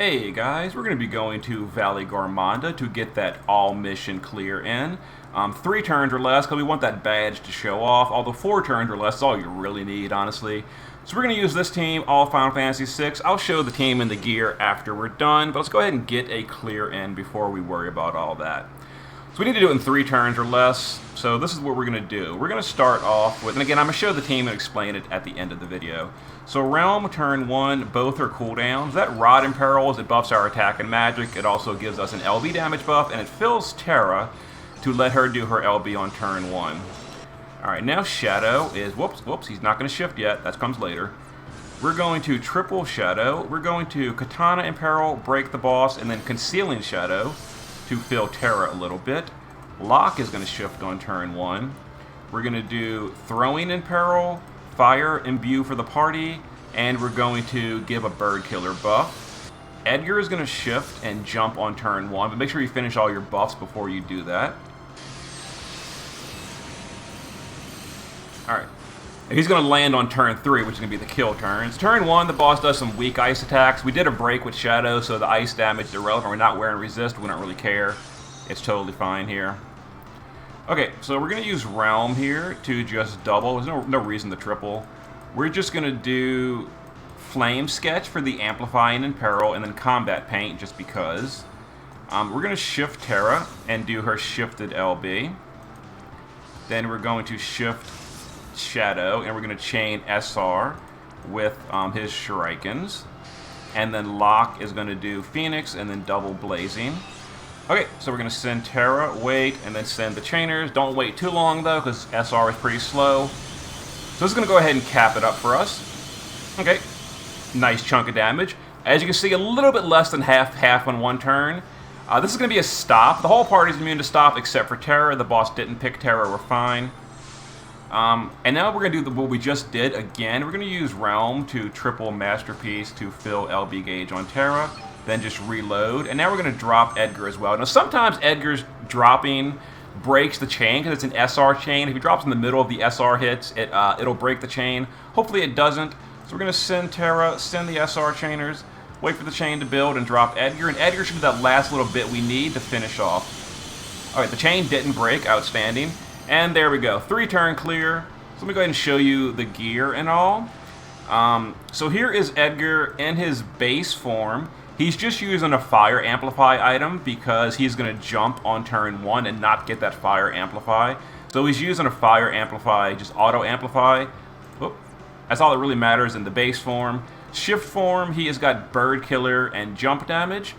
Hey guys, we're going to be going to Valigarmanda to get that all mission clear in. 3 turns or less, because we want that badge to show off, although 4 turns or less is all you really need, honestly. So we're going to use this team, all Final Fantasy VI. I'll show the team and the gear after we're done, but let's go ahead and get a clear in before we worry about all that. So we need to do it in 3 turns or less, so this is what we're going to do. We're going to start off with, and again, I'm going to show the team and explain it at the end of the video. So Realm, turn 1, both are cooldowns. That Rod Imperils, it buffs our attack and magic. It also gives us an LB damage buff, and it fills Terra to let her do her LB on turn 1. Alright, now Shadow is, whoops, he's not going to shift yet. That comes later. We're going to triple Shadow. We're going to Katana Imperil, break the boss, and then Concealing Shadow to fill Terra a little bit. Lock is going to shift on turn 1. We're going to do Throwing Imperil, Fire Imbue for the party, and we're going to give a Bird Killer buff. Edgar is going to shift and jump on turn 1, but make sure you finish all your buffs before you do that. Alright. He's going to land on turn 3, which is going to be the kill turns. Turn 1, the boss does some weak ice attacks. We did a break with Shadow, so the ice damage is irrelevant. We're not wearing resist. We don't really care. It's totally fine here. Okay, so we're going to use Realm here to just double. There's no reason to triple. We're just going to do Flame Sketch for the Amplifying and Peril, and then Combat Paint just because. We're going to shift Terra and do her shifted LB. Then we're going to shift Shadow, and we're going to chain SR with his Shurikens. And then Lock is going to do Phoenix and then double Blazing. Okay, so we're going to send Terra, wait, and then send the Chainers. Don't wait too long, though, because SR is pretty slow. So this is going to go ahead and cap it up for us. Okay, nice chunk of damage. As you can see, a little bit less than half on 1 turn. This is going to be a stop. The whole party's immune to stop except for Terra. The boss didn't pick Terra, we're fine. And now we're going to do what we just did again. We're going to use Realm to triple Masterpiece to fill LB gauge on Terra. Then just reload. And now we're going to drop Edgar as well. Now sometimes Edgar's dropping breaks the chain because it's an SR chain. If he drops in the middle of the SR hits, it'll break the chain. Hopefully it doesn't. So we're going to send Terra, send the SR chainers, wait for the chain to build, and drop Edgar. And Edgar should be that last little bit we need to finish off. Alright, the chain didn't break. Outstanding. And there we go. 3 turn clear. So let me go ahead and show you the gear and all. So here is Edgar in his base form. He's just using a Fire Amplify item because he's going to jump on turn 1 and not get that Fire Amplify. So he's using a Fire Amplify, just Auto Amplify. Whoop. That's all that really matters in the base form. Shift form, he has got Bird Killer and jump damage.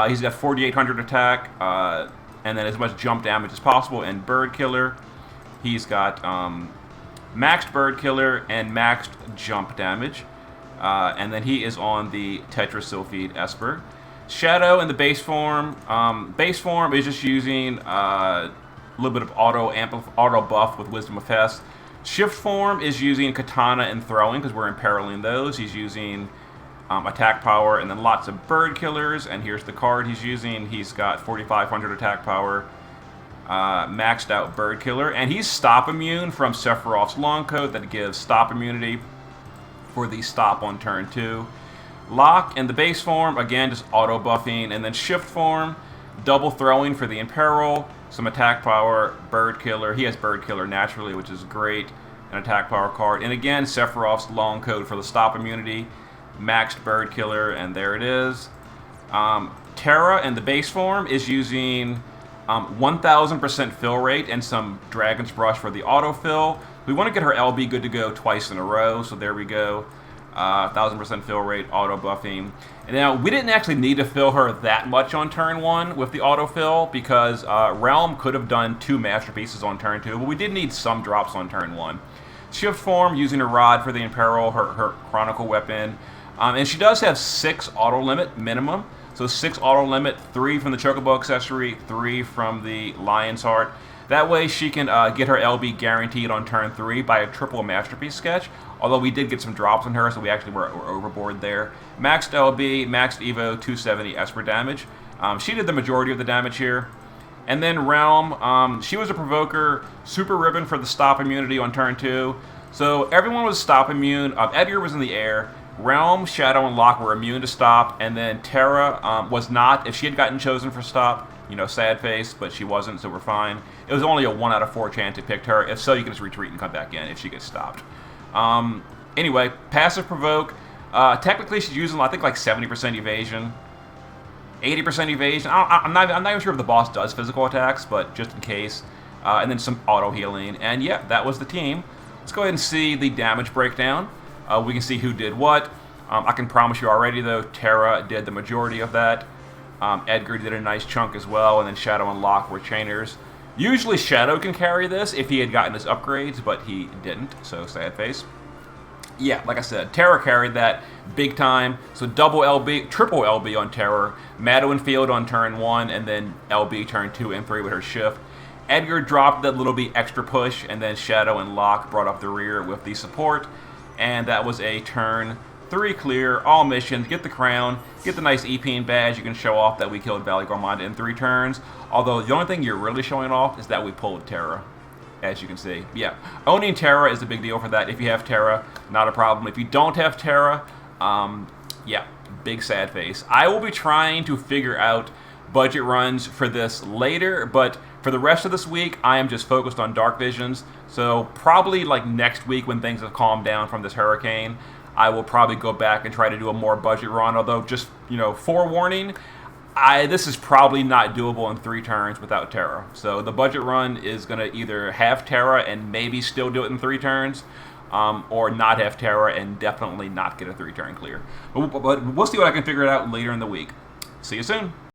He's got 4,800 attack and then as much jump damage as possible. And Bird Killer, he's got maxed Bird Killer and maxed jump damage. And then he is on the Tetrasilphide Esper. Shadow in the base form. Base form is just using a little bit of auto buff with Wisdom of Hest. Shift form is using Katana and Throwing because we're imperiling those. He's using attack power and then lots of Bird Killers. And here's the card he's using. He's got 4,500 attack power. Maxed out Bird Killer. And he's stop immune from Sephiroth's Long Coat that gives stop immunity for the stop on turn 2. Lock in the base form, again, just auto buffing. And then shift form, double throwing for the Imperil, some attack power, Bird Killer. He has Bird Killer naturally, which is great. An attack power card. And again, Sephiroth's Long Coat for the stop immunity. Maxed Bird Killer, and there it is. Terra in the base form is using 1000% fill rate and some Dragon's Brush for the autofill. We want to get her LB good to go twice in a row, so there we go. 1000% fill rate, auto buffing. And now, we didn't actually need to fill her that much on turn 1 with the autofill because Realm could have done 2 masterpieces on turn 2, but we did need some drops on turn 1. Shift form, using a Rod for the Imperil, her Chronicle weapon. And she does have 6 auto limit minimum. So 6 auto limit, 3 from the Chocobo accessory, 3 from the Lion's Heart. That way she can get her LB guaranteed on turn 3 by a triple Masterpiece sketch. Although we did get some drops on her, so we actually were overboard there. Maxed LB, maxed Evo, 270 Esper damage. She did the majority of the damage here. And then Realm, she was a Provoker, Super Ribbon for the stop immunity on turn 2. So everyone was stop immune. Edgar was in the air. Realm, Shadow, and Locke were immune to stop, and then Terra was not. If she had gotten chosen for stop, sad face, but she wasn't, so we're fine. It was only a 1 out of 4 chance it picked her. If so, you can just retreat and come back in if she gets stopped. Anyway, passive provoke. Technically, she's using, I think, like 70% evasion, 80% evasion. I'm not even sure if the boss does physical attacks, but just in case. And then some auto healing. And yeah, that was the team. Let's go ahead and see the damage breakdown. We can see who did what. I can promise you already, though, Terra did the majority of that. Edgar did a nice chunk as well, and then Shadow and Locke were chainers. Usually Shadow can carry this if he had gotten his upgrades, but he didn't, so sad face. Yeah, like I said, Terra carried that big time. So double LB, triple LB on Terra, Maddo and Field on turn 1, and then LB turn 2 and 3 with her shift. Edgar dropped that little bit extra push, and then Shadow and Locke brought up the rear with the support. And that was a turn 3 clear, all missions, get the crown, get the nice EP badge. You can show off that we killed Valigarmanda in 3 turns. Although the only thing you're really showing off is that we pulled Terra, as you can see. Yeah, owning Terra is a big deal for that. If you have Terra, not a problem. If you don't have Terra, yeah, big sad face. I will be trying to figure out budget runs for this later, but for the rest of this week, I am just focused on Dark Visions. So probably like next week when things have calmed down from this hurricane, I will probably go back and try to do a more budget run. Although, just, forewarning, this is probably not doable in 3 turns without Terra. So the budget run is going to either have Terra and maybe still do it in 3 turns, or not have Terra and definitely not get a 3-turn clear. But we'll see what I can figure out later in the week. See you soon.